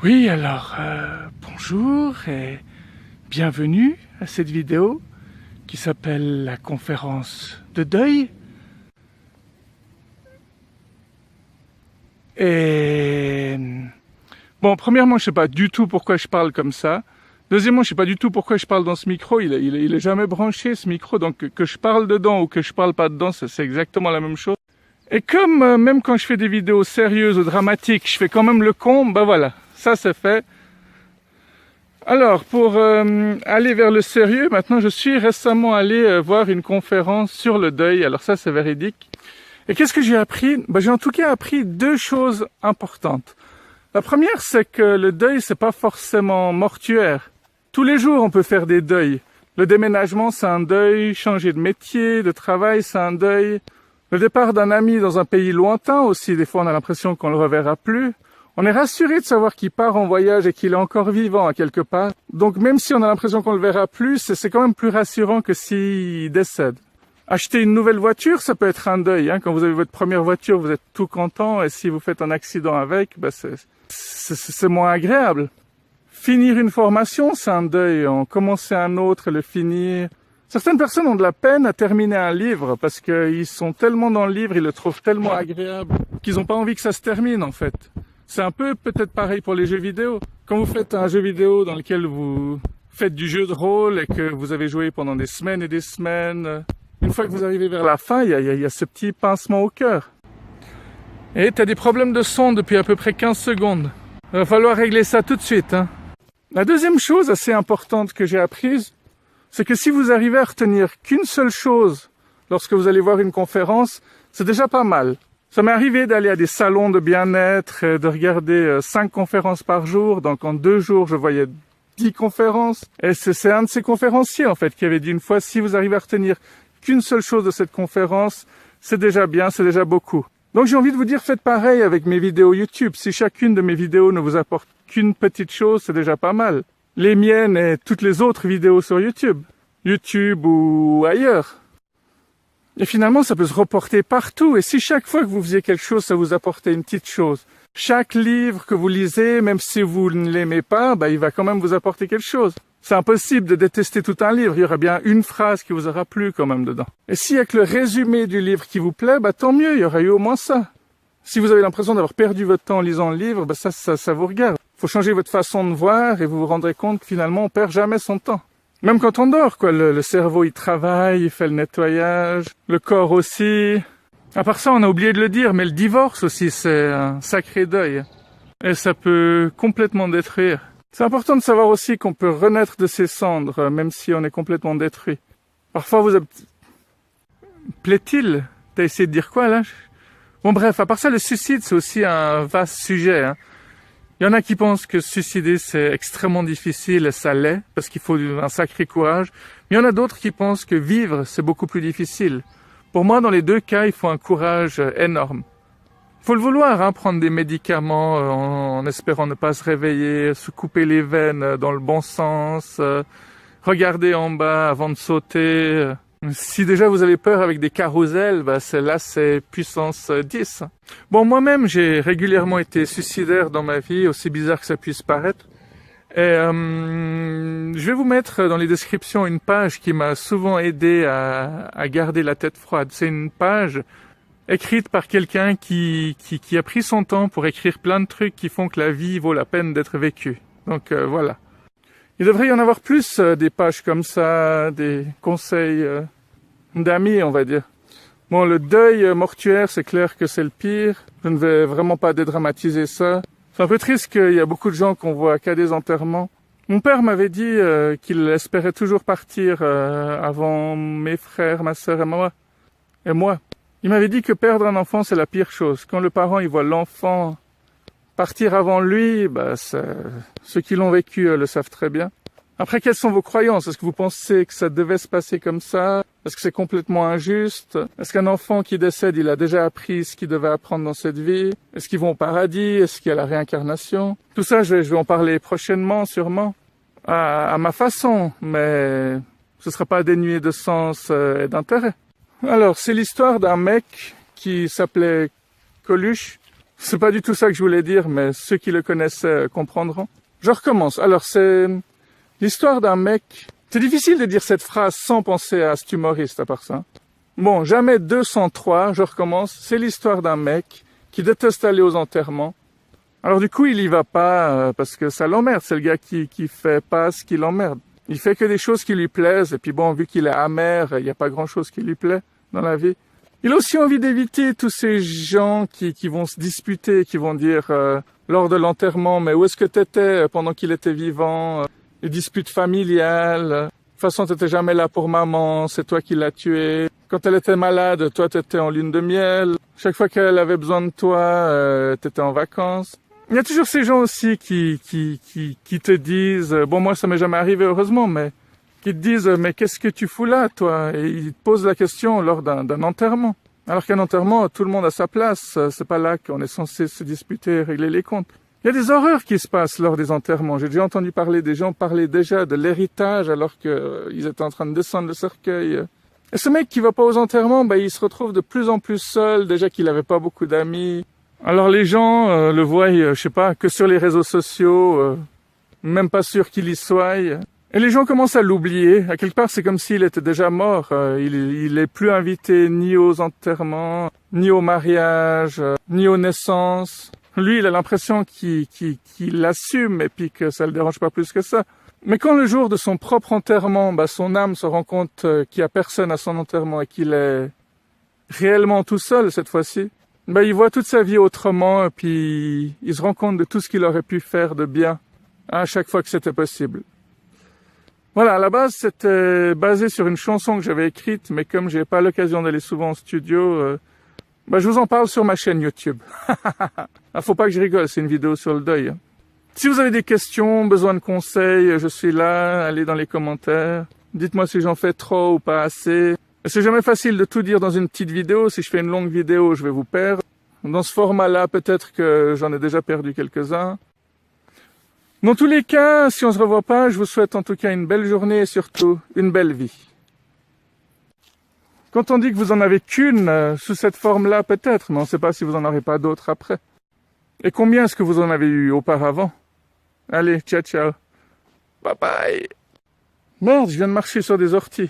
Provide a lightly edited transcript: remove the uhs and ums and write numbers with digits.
Oui, alors, bonjour et bienvenue à cette vidéo qui s'appelle la conférence de deuil. Et bon, premièrement, je sais pas du tout pourquoi je parle comme ça. Deuxièmement, je sais pas du tout pourquoi je parle dans ce micro. Il est jamais branché, ce micro, donc que je parle dedans ou que je parle pas dedans, c'est exactement la même chose. Et comme même quand je fais des vidéos sérieuses ou dramatiques, je fais quand même le con, bah voilà, ça c'est fait. Alors, pour aller vers le sérieux, maintenant je suis récemment allé voir une conférence sur le deuil, alors ça c'est véridique. Et qu'est-ce que j'ai appris? J'ai en tout cas appris deux choses importantes. La première, c'est que le deuil, c'est pas forcément mortuaire. Tous les jours, on peut faire des deuils. Le déménagement, c'est un deuil. Changer de métier, de travail, c'est un deuil. Le départ d'un ami dans un pays lointain aussi, des fois on a l'impression qu'on le reverra plus. On est rassuré de savoir qu'il part en voyage et qu'il est encore vivant à quelque part. Donc même si on a l'impression qu'on le verra plus, c'est quand même plus rassurant que s'il décède. Acheter une nouvelle voiture, ça peut être un deuil. Quand vous avez votre première voiture, vous êtes tout content, et si vous faites un accident avec, c'est moins agréable. Finir une formation, c'est un deuil. En commencer un autre et le finir. Certaines personnes ont de la peine à terminer un livre parce qu'ils sont tellement dans le livre, ils le trouvent tellement agréable qu'ils n'ont pas envie que ça se termine en fait. C'est un peu peut-être pareil pour les jeux vidéo. Quand vous faites un jeu vidéo dans lequel vous faites du jeu de rôle et que vous avez joué pendant des semaines et des semaines, une fois que vous arrivez vers la fin, il y a ce petit pincement au cœur. Et tu as des problèmes de son depuis à peu près 15 secondes. Il va falloir régler ça tout de suite. La deuxième chose assez importante que j'ai apprise, c'est que si vous arrivez à retenir qu'une seule chose lorsque vous allez voir une conférence, c'est déjà pas mal. Ça m'est arrivé d'aller à des salons de bien-être, de regarder 5 conférences par jour. Donc en 2 jours, je voyais 10 conférences. Et c'est un de ces conférenciers en fait qui avait dit une fois, si vous arrivez à retenir qu'une seule chose de cette conférence, c'est déjà bien, c'est déjà beaucoup. Donc j'ai envie de vous dire, faites pareil avec mes vidéos YouTube. Si chacune de mes vidéos ne vous apporte qu'une petite chose, c'est déjà pas mal. Les miennes et toutes les autres vidéos sur YouTube. YouTube ou ailleurs. Et finalement, ça peut se reporter partout. Et si chaque fois que vous faisiez quelque chose, ça vous apportait une petite chose. Chaque livre que vous lisez, même si vous ne l'aimez pas, il va quand même vous apporter quelque chose. C'est impossible de détester tout un livre. Il y aura bien une phrase qui vous aura plu quand même dedans. Et s'il y a que le résumé du livre qui vous plaît, tant mieux, il y aura eu au moins ça. Si vous avez l'impression d'avoir perdu votre temps en lisant le livre, ça vous regarde. Faut changer votre façon de voir et vous vous rendrez compte que finalement on perd jamais son temps. Même quand on dort, le cerveau il travaille, il fait le nettoyage, le corps aussi. À part ça, on a oublié de le dire, mais le divorce aussi c'est un sacré deuil. Et ça peut complètement détruire. C'est important de savoir aussi qu'on peut renaître de ses cendres, même si on est complètement détruit. Parfois vous plaît-il? T'as essayé de dire quoi là? Bon bref, à part ça, le suicide c'est aussi un vaste sujet. Il y en a qui pensent que se suicider c'est extrêmement difficile et ça l'est, parce qu'il faut un sacré courage. Mais il y en a d'autres qui pensent que vivre c'est beaucoup plus difficile. Pour moi, dans les deux cas, il faut un courage énorme. Il faut le vouloir, prendre des médicaments en espérant ne pas se réveiller, se couper les veines dans le bon sens, regarder en bas avant de sauter. Si déjà vous avez peur avec des carrousels, c'est puissance 10. Bon, moi-même, j'ai régulièrement été suicidaire dans ma vie, aussi bizarre que ça puisse paraître. Et je vais vous mettre dans les descriptions une page qui m'a souvent aidé à garder la tête froide. C'est une page écrite par quelqu'un qui a pris son temps pour écrire plein de trucs qui font que la vie vaut la peine d'être vécue. Donc voilà. Il devrait y en avoir plus des pages comme ça, des conseils d'amis, on va dire. Bon, le deuil mortuaire, c'est clair que c'est le pire. Je ne vais vraiment pas dédramatiser ça. C'est un peu triste qu'il y a beaucoup de gens qu'on voit qu'à des enterrements. Mon père m'avait dit qu'il espérait toujours partir avant mes frères, ma sœur et moi. Il m'avait dit que perdre un enfant, c'est la pire chose. Quand le parent il voit l'enfant partir avant lui, ceux qui l'ont vécu le savent très bien. Après, quelles sont vos croyances? Est-ce que vous pensez que ça devait se passer comme ça? Est-ce que c'est complètement injuste? Est-ce qu'un enfant qui décède, il a déjà appris ce qu'il devait apprendre dans cette vie? Est-ce qu'ils vont au paradis? Est-ce qu'il y a la réincarnation? Tout ça, je vais en parler prochainement, sûrement, à ma façon, mais ce sera pas dénué de sens et d'intérêt. Alors, c'est l'histoire d'un mec qui s'appelait Coluche. C'est pas du tout ça que je voulais dire, mais ceux qui le connaissaient comprendront. Je recommence. Alors, c'est l'histoire d'un mec. C'est difficile de dire cette phrase sans penser à cet humoriste, à part ça. Bon, jamais 203, je recommence. C'est l'histoire d'un mec qui déteste aller aux enterrements. Alors du coup, il y va pas parce que ça l'emmerde. C'est le gars qui fait pas ce qui l'emmerde. Il fait que des choses qui lui plaisent. Et puis bon, vu qu'il est amer, il n'y a pas grand-chose qui lui plaît dans la vie. Il a aussi envie d'éviter tous ces gens qui vont se disputer, qui vont dire lors de l'enterrement, mais où est-ce que t'étais pendant qu'il était vivant? Les disputes familiales. De toute façon, t'étais jamais là pour maman, c'est toi qui l'as tuée. Quand elle était malade, toi t'étais en lune de miel. Chaque fois qu'elle avait besoin de toi, t'étais en vacances. Il y a toujours ces gens aussi qui te disent, bon moi ça m'est jamais arrivé heureusement, mais qui te disent mais qu'est-ce que tu fous là toi? Et ils te posent la question lors d'un enterrement. Alors qu'un enterrement, tout le monde a sa place, c'est pas là qu'on est censé se disputer, régler les comptes. Il y a des horreurs qui se passent lors des enterrements. J'ai déjà entendu parler des gens parler déjà de l'héritage alors qu'ils étaient en train de descendre le cercueil. Et ce mec qui va pas aux enterrements, il se retrouve de plus en plus seul, déjà qu'il avait pas beaucoup d'amis. Alors les gens le voient, je sais pas, que sur les réseaux sociaux, même pas sûr qu'il y soit. Et les gens commencent à l'oublier. À quelque part, c'est comme s'il était déjà mort. Il est plus invité ni aux enterrements, ni au mariage, ni aux naissances. Lui, il a l'impression qu'il assume et puis que ça le dérange pas plus que ça. Mais quand le jour de son propre enterrement, son âme se rend compte qu'il y a personne à son enterrement et qu'il est réellement tout seul cette fois-ci, il voit toute sa vie autrement et puis il se rend compte de tout ce qu'il aurait pu faire de bien à chaque fois que c'était possible. Voilà, à la base, c'était basé sur une chanson que j'avais écrite, mais comme j'ai pas l'occasion d'aller souvent en studio, je vous en parle sur ma chaîne YouTube. Faut pas que je rigole, c'est une vidéo sur le deuil. Si vous avez des questions, besoin de conseils, je suis là, allez dans les commentaires. Dites-moi si j'en fais trop ou pas assez. C'est jamais facile de tout dire dans une petite vidéo. Si je fais une longue vidéo, je vais vous perdre. Dans ce format-là, peut-être que j'en ai déjà perdu quelques-uns. Dans tous les cas, si on se revoit pas, je vous souhaite en tout cas une belle journée et surtout une belle vie. Quand on dit que vous en avez qu'une, sous cette forme-là peut-être, mais on ne sait pas si vous en aurez pas d'autres après. Et combien est-ce que vous en avez eu auparavant? Allez, ciao ciao. Bye bye. Merde, je viens de marcher sur des orties.